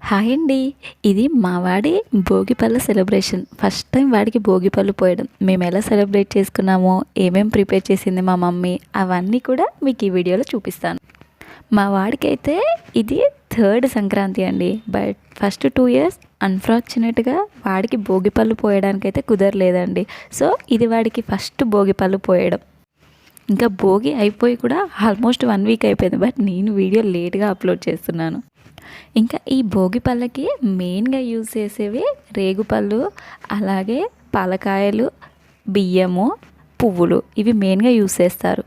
Hi అండి. ఇది మా వాడి భోగిపళ్ళ సెలబ్రేషన్. ఫస్ట్ టైం వాడికి భోగిపళ్ళు పోయడం. మేము ఎలా సెలబ్రేట్ చేసుకున్నామో, ఏమేం ప్రిపేర్ చేసింది మా మమ్మీ, అవన్నీ కూడా మీకు ఈ వీడియోలో చూపిస్తాను. మా వాడికైతే ఇది థర్డ్ సంక్రాంతి అండి. బట్ ఫస్ట్ 2 ఇయర్స్ అన్ఫార్చునేట్గా వాడికి భోగిపళ్ళు పోయడానికైతే కుదరలేదండి. సో ఇది వాడికి ఫస్ట్ భోగిపళ్ళు పోయడం. ఇంకా భోగి అయిపోయి కూడా ఆల్మోస్ట్ 1 వీక్ అయిపోయింది. బట్ నేను వీడియో లేట్గా అప్లోడ్ చేస్తున్నాను. ఇంకా ఈ భోగి పళ్ళకి మెయిన్గా యూజ్ చేసేవి రేగుపళ్ళు, అలాగే పాలకాయలు, బియ్యము, పువ్వులు, ఇవి మెయిన్గా యూజ్ చేస్తారు.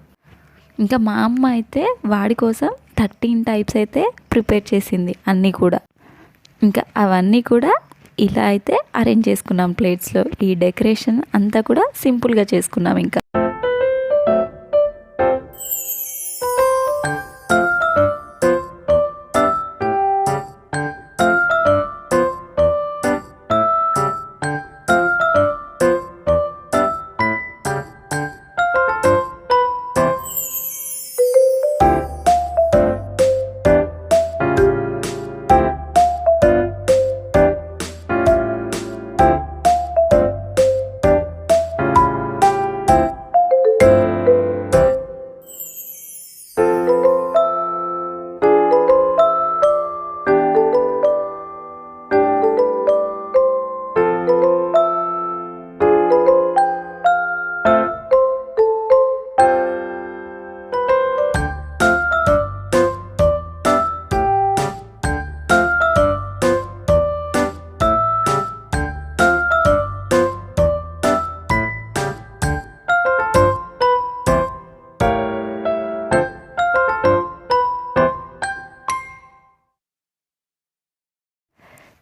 ఇంకా మా అమ్మ అయితే వాడి కోసం 13 టైప్స్ అయితే ప్రిపేర్ చేసింది అన్నీ కూడా. ఇంకా అవన్నీ కూడా ఇలా అయితే అరేంజ్ చేసుకున్నాం ప్లేట్స్లో. ఈ డెకరేషన్ అంతా కూడా సింపుల్గా చేసుకున్నాం. ఇంకా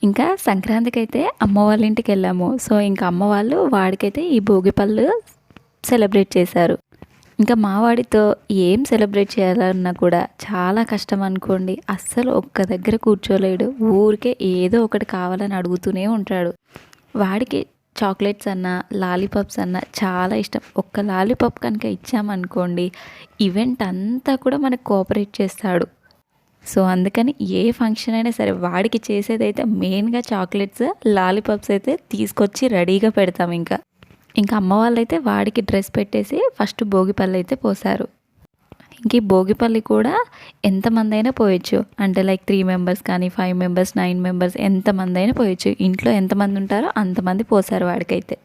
ఇంకా సంక్రాంతికి అయితే అమ్మ వాళ్ళ ఇంటికి వెళ్ళాము. సో ఇంకా అమ్మ వాళ్ళు వాడికైతే ఈ భోగిపళ్ళు సెలబ్రేట్ చేశారు. ఇంకా మా వాడితో ఏం సెలబ్రేట్ చేయాలన్నా కూడా చాలా కష్టం అనుకోండి. అస్సలు ఒక్క దగ్గర కూర్చోలేడు. ఊరికే ఏదో ఒకటి కావాలని అడుగుతూనే ఉంటాడు. వాడికి చాక్లెట్స్ అన్నా, లాలీపాప్స్ అన్నా చాలా ఇష్టం. ఒక్క లాలీపాప్ కనుక ఇచ్చామనుకోండి, ఈవెంట్ అంతా కూడా మనకు కోఆపరేట్ చేస్తాడు. సో అందుకని ఏ ఫంక్షన్ అయినా సరే వాడికి చేసేదైతే మెయిన్గా చాక్లెట్స్, లాలీపాప్స్ అయితే తీసుకొచ్చి రెడీగా పెడతాం. ఇంకా అమ్మ వాళ్ళైతే వాడికి డ్రెస్ పెట్టేసి ఫస్ట్ భోగిపళ్ళు అయితే పోసారు. ఇంక ఈ భోగిపల్లి కూడా ఎంతమంది అయినా పోయొచ్చు. అంటే లైక్ 3 మెంబర్స్ కానీ 5 మెంబర్స్, 9 మెంబర్స్, ఎంతమంది అయినా పోయొచ్చు. ఇంట్లో ఎంతమంది ఉంటారో అంతమంది పోసారు వాడికైతే.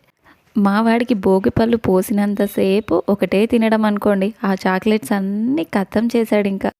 మా వాడికి భోగిపళ్ళు పోసినంతసేపు ఒకటే తినడం అనుకోండి. ఆ చాక్లెట్స్ అన్నీ ఖతం చేశాడు. ఇంకా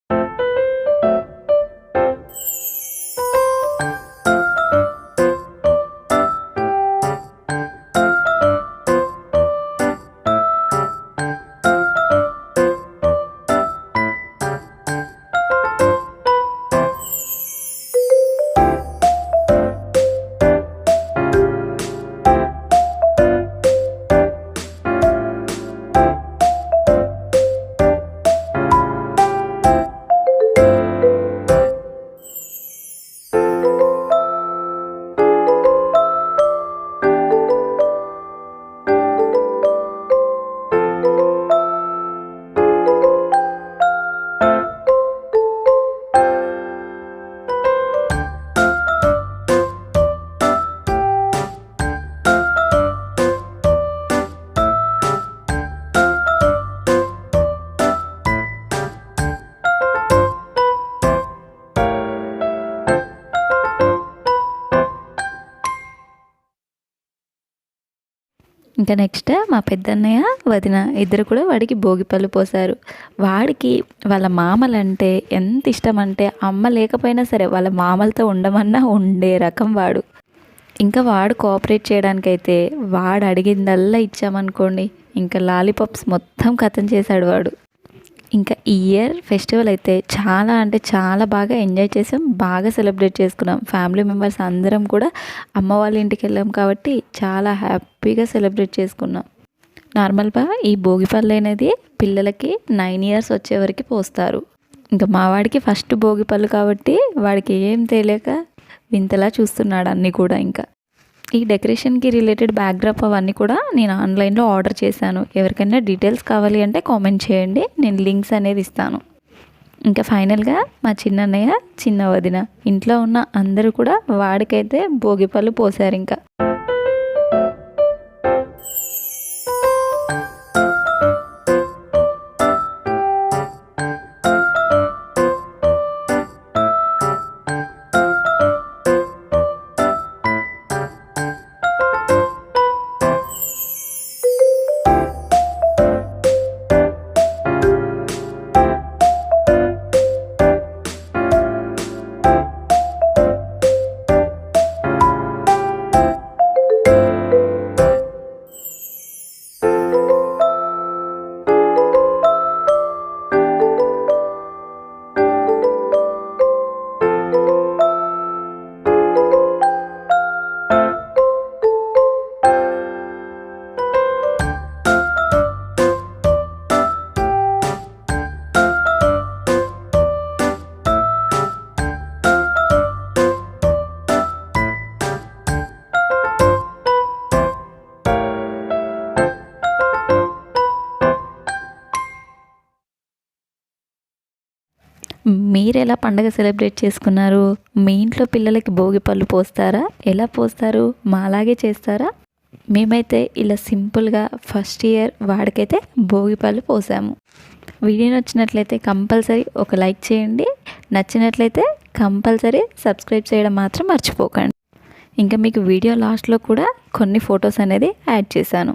ఇంకా నెక్స్ట్ మా పెద్దన్నయ్య, వదిన ఇద్దరు కూడా వాడికి భోగిపళ్ళు పోసారు. వాడికి వాళ్ళ మామలంటే ఎంత ఇష్టం అంటే అమ్మ లేకపోయినా సరే వాళ్ళ మామలతో ఉండమన్నా ఉండే రకం వాడు. ఇంకా వాడు కోఆపరేట్ చేయడానికైతే వాడు అడిగిందల్లా ఇచ్చామనుకోండి, ఇంకా లాలీపాప్స్ మొత్తం ఖతం చేశాడు వాడు. ఇంకా ఈ ఇయర్ ఫెస్టివల్ అయితే చాలా అంటే చాలా బాగా ఎంజాయ్ చేసాం. బాగా సెలబ్రేట్ చేసుకున్నాం. ఫ్యామిలీ మెంబర్స్ అందరం కూడా అమ్మ వాళ్ళ ఇంటికి వెళ్ళాం కాబట్టి చాలా హ్యాపీగా సెలబ్రేట్ చేసుకున్నాం. నార్మల్గా ఈ భోగిపళ్ళు అనేది పిల్లలకి 9 ఇయర్స్ వచ్చే వరకు పోస్తారు. ఇంకా మా వాడికి ఫస్ట్ భోగిపళ్ళు కాబట్టి వాడికి ఏం తెలియక వింతలా చూస్తున్నాడు అన్నీ కూడా. ఇంకా ఈ డెకరేషన్కి రిలేటెడ్ బ్యాక్డ్రాప్ అవన్నీ కూడా నేను ఆన్లైన్లో ఆర్డర్ చేశాను. ఎవరికైనా డీటెయిల్స్ కావాలి అంటే కామెంట్ చేయండి, నేను లింక్స్ అనేది ఇస్తాను. ఇంకా ఫైనల్గా మా చిన్నన్నయ్య చిన్న వదిన ఇంట్లో ఉన్న అందరూ కూడా వాడికైతే భోగిపళ్ళు పోసారు. ఇంకా మీరు ఎలా పండగ సెలబ్రేట్ చేసుకున్నారు? మీ ఇంట్లో పిల్లలకి భోగి పళ్ళు పోస్తారా? ఎలా పోస్తారు? మాలాగే చేస్తారా? మేమైతే ఇలా సింపుల్గా ఫస్ట్ ఇయర్ వాడికైతే భోగి పళ్ళు పోసాము. వీడియో నచ్చినట్లయితే కంపల్సరీ ఒక లైక్ చేయండి. నచ్చినట్లయితే కంపల్సరీ సబ్స్క్రైబ్ చేయడం మాత్రం మర్చిపోకండి. ఇంకా మీకు వీడియో లాస్ట్లో కూడా కొన్ని ఫొటోస్ అనేది యాడ్ చేశాను.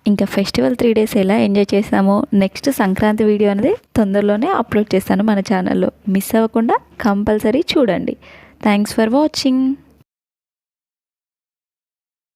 ఇంకా ఫెస్టివల్ 3 days ఎలా ఎంజాయ్ చేసామో నెక్స్ట్ సంక్రాంతి వీడియో అనేది తొందరలోనే అప్లోడ్ చేస్తాను మన ఛానల్లో. మిస్ అవ్వకుండా కంపల్సరీ చూడండి. Thanks for watching.